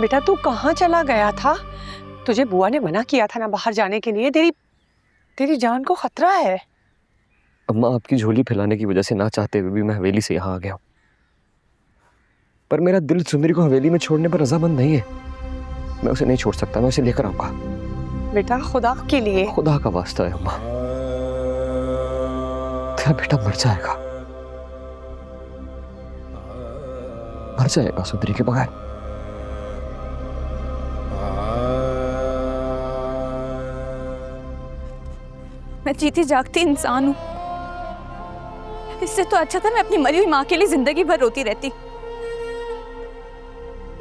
बेटा तू कहाँ चला गया था? तुझे बुआ ने मना किया था ना बाहर जाने के लिए। तेरी जान को खतरा है। अम्मा, आपकी झोली फैलाने की वजह से ना चाहते हुए भी मैं हवेली से यहाँ आ गया हूँ, पर मेरा दिल सुंदरी को हवेली में छोड़ने पर रजामंद नहीं है। मैं उसे नहीं छोड़ सकता, मैं उसे लेकर आऊंगा। बेटा खुदा के लिए। खुदा का वास्ता है अम्मा, तेरा बेटा मर जाएगा, मर जाएगा सुंदरी के बगैर। मैं जीती जागती इंसान हूं। इससे तो अच्छा था मैं अपनी मरी हुई माँ के लिए जिंदगी भर रोती रहती।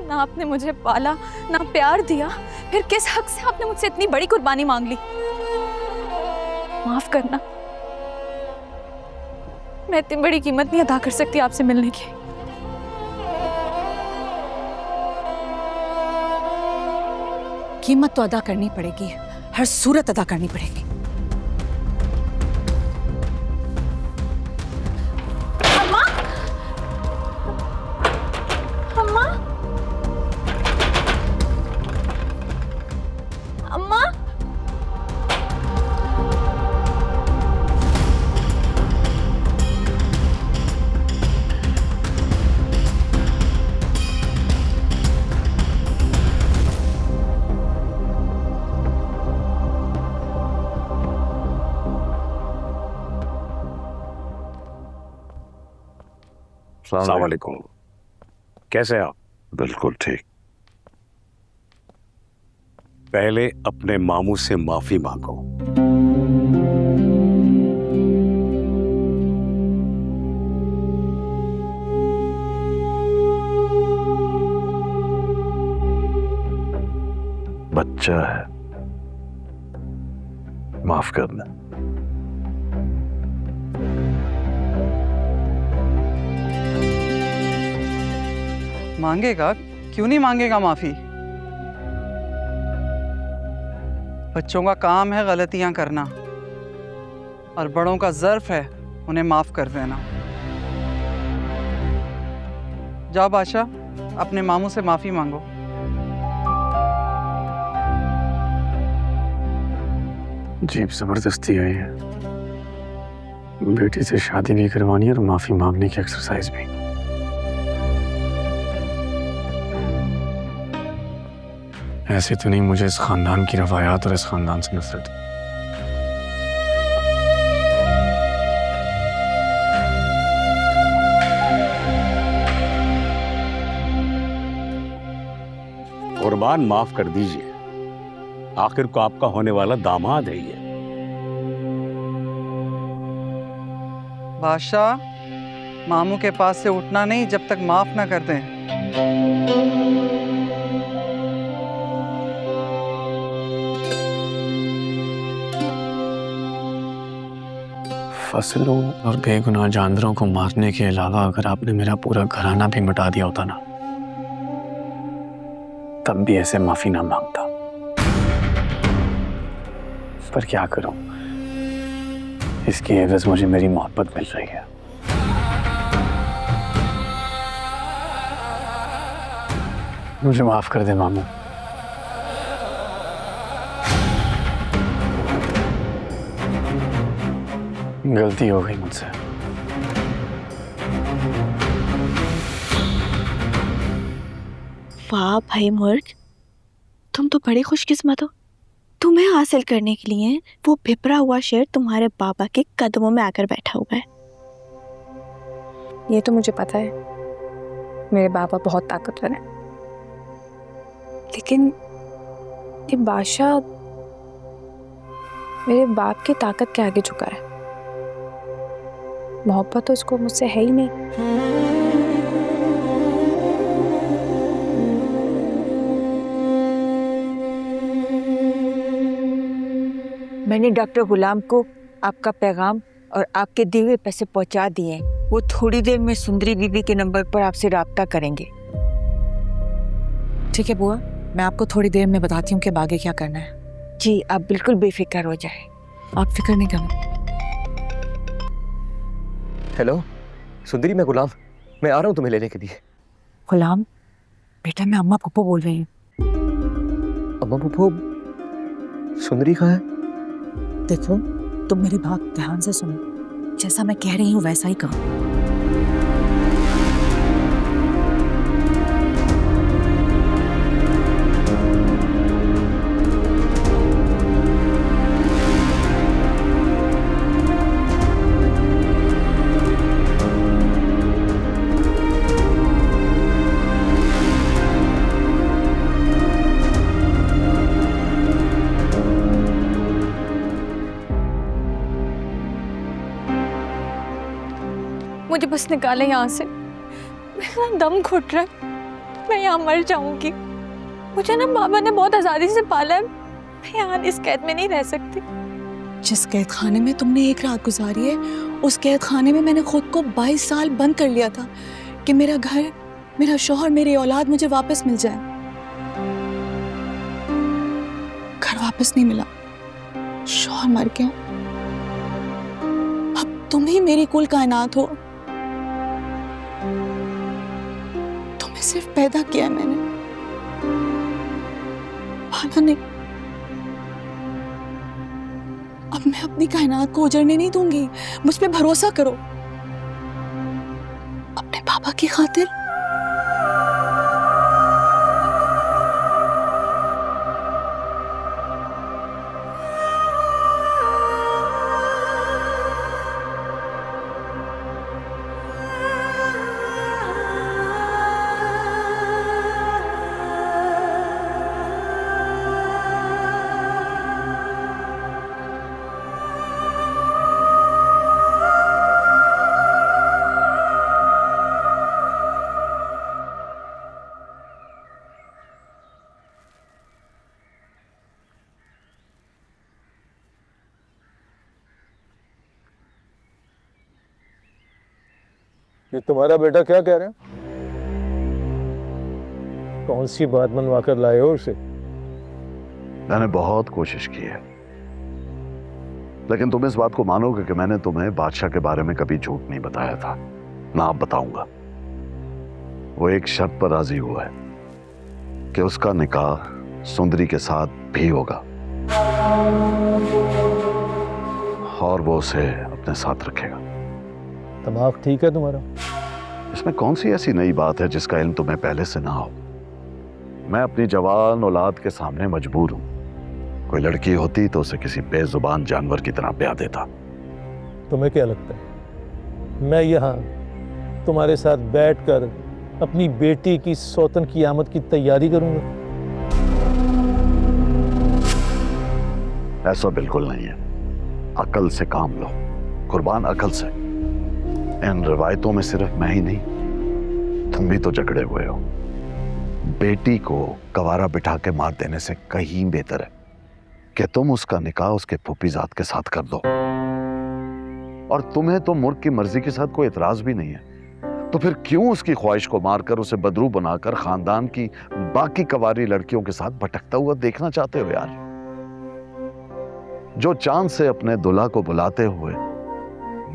ना आपने मुझे पाला, ना प्यार दिया, फिर किस हक से आपने मुझसे इतनी बड़ी कुर्बानी मांग ली? माफ करना, मैं इतनी बड़ी कीमत नहीं अदा कर सकती आपसे मिलने की। कीमत तो अदा करनी पड़ेगी, हर सूरत अदा करनी पड़ेगी। अम्मा, अम्मा, अम्मा, अस्सलाम वालेकुम। कैसे हैं आप? बिल्कुल ठीक। पहले अपने मामू से माफी मांगो। बच्चा है, माफ करना। मांगेगा? क्यों नहीं मांगेगा माफी? बच्चों का काम है गलतियां करना, और बड़ों का ज़र्फ है उन्हें माफ कर देना। जाओ बादशाह, अपने मामू से माफी मांगो। जीप जबरदस्ती आई है, बेटी से शादी नहीं करवानी और माफी मांगने की एक्सरसाइज भी। ऐसे तो नहीं, मुझे इस खानदान की रवायात और इस खानदान से नफरत है। कुर्बान माफ कर दीजिए, आखिर को आपका होने वाला दामाद है ये। बादशाह, मामू के पास से उठना नहीं जब तक माफ ना कर दें। फसलों और बेगुनाह जानवरों को मारने के अलावा अगर आपने मेरा पूरा घराना भी मिटा दिया होता ना, तब भी ऐसे माफी ना मांगता। पर क्या करूं, इसकी एवज मुझे मेरी मोहब्बत मिल रही है। मुझे माफ कर दे मामू। गलती हो गई मुझसे। वाह भाई मुर्ग, तुम तो बड़ी खुशकिस्मत हो। तुम्हें हासिल करने के लिए वो भिपरा हुआ शेर तुम्हारे बाबा के कदमों में आकर बैठा हुआ है। ये तो मुझे पता है, मेरे बाबा बहुत ताकतवर हैं, लेकिन ये बादशाह मेरे बाप की ताकत के आगे झुका है। मोहब्बत तो इसको मुझसे है ही नहीं। मैंने डॉक्टर गुलाम को आपका पैगाम और आपके दिए हुए पैसे पहुंचा दिए हैं। वो थोड़ी देर में सुंदरी बीबी के नंबर पर आपसे राब्ता करेंगे। ठीक है बुआ, मैं आपको थोड़ी देर में बताती हूँ कि आगे क्या करना है। जी, आप बिल्कुल बेफिक्र हो जाए। आप फिक्र नहीं करना। हेलो सुंदरी, मैं गुलाम, मैं आ रहा हूँ तुम्हें लेने के लिए। गुलाम, बेटा मैं अम्मा पप्पू बोल रही हूँ। अम्मा पुप्पो, सुंदरी कहाँ है? देखो तुम मेरी बात ध्यान से सुनो, जैसा मैं कह रही हूँ वैसा ही करो। मुझे बस निकाले यहाँ से, मेरा दम घुट रहा है, मैं यहाँ मर जाऊंगी। मुझे ना बाबा ने बहुत आज़ादी से पाला है, मैं यहाँ इस कैद में नहीं रह सकती। जिस कैद खाने में तुमने एक रात गुजारी है, उस कैद खाने में मैंने खुद को 22 साल बंद कर लिया था कि मेरा घर, मेरा शौहर, मेरी औलाद मुझे वापस मिल जाए। घर वापस नहीं मिला, शौहर मर गया। अब तुम ही मेरी कुल कायनात हो। तुम्हें सिर्फ पैदा किया है मैंने, पाला नहीं। अब मैं अपनी कायनात को उजड़ने नहीं दूंगी, मुझ पे भरोसा करो, अपने पापा की खातिर। ये तुम्हारा बेटा क्या कह रहा है? कौन सी बात मनवा कर लाए हो उसे? मैंने बहुत कोशिश की है, लेकिन तुम इस बात को मानोगे कि मैंने तुम्हें बादशाह के बारे में कभी झूठ नहीं बताया था ना अब बताऊंगा। वो एक शर्त पर राजी हुआ है कि उसका निकाह सुंदरी के साथ भी होगा और वो उसे अपने साथ रखेगा। दिमाग ठीक है तुम्हारा? इसमें कौन सी ऐसी नई बात है जिसका इल्म तुम्हें पहले से ना हो? मैं अपनी जवान औलाद के सामने मजबूर हूं। कोई लड़की होती तो उसे किसी बेजुबान जानवर की तरह ब्याह देता। तुम्हें क्या लगता है मैं यहाँ तुम्हारे साथ बैठकर अपनी बेटी की सौतन की आमद की तैयारी करूंगा? ऐसा बिल्कुल नहीं है। अकल से काम लो, कुर्बान अकल से। इन रिवायतों में सिर्फ मैं ही नहीं, तुम भी तो जकड़े हुए हो। बेटी को कवारा बिठा के मार देने से कहीं बेहतर है कि तुम उसका निकाह उसके फूफीजाद के साथ कर दो। और तुम्हें तो मुर्ग की मर्जी के साथ कोई एतराज भी नहीं है, तो फिर क्यों उसकी ख्वाहिश को मारकर उसे बदरू बनाकर खानदान की बाकी कवारी लड़कियों के साथ भटकता हुआ देखना चाहते हो? यार, जो चांद से अपने दुल्हा को बुलाते हुए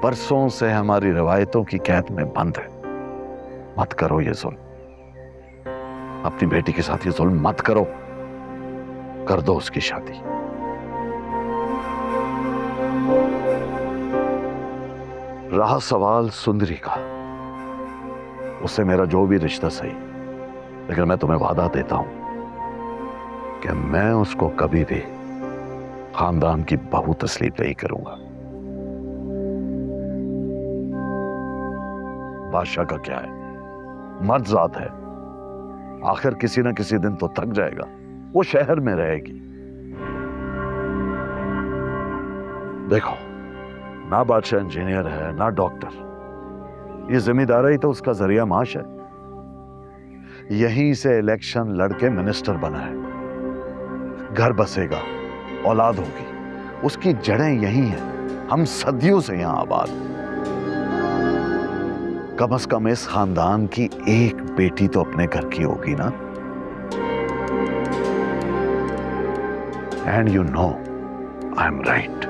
बरसों से हमारी रिवायतों की कैद में बंद है, मत करो ये जुल्म। अपनी बेटी के साथ ये जुल्म मत करो, कर दो उसकी शादी। रहा सवाल सुंदरी का, उससे मेरा जो भी रिश्ता सही, लेकिन मैं तुम्हें वादा देता हूं कि मैं उसको कभी भी खानदान की बहू तस्लीम नहीं करूंगा। बादशाह का क्या है, मर्द जात है, आखिर किसी न किसी दिन तो थक जाएगा, वो शहर में रहेगी। देखो, ना बादशाह इंजीनियर है ना डॉक्टर, ये जिम्मेदारी तो उसका जरिया माश है। यहीं से इलेक्शन लड़के मिनिस्टर बना है, घर बसेगा, औलाद होगी, उसकी जड़ें यहीं हैं, हम सदियों से यहां आबाद। कम से कम इस खानदान की एक बेटी तो अपने घर की होगी ना। And you know I am right.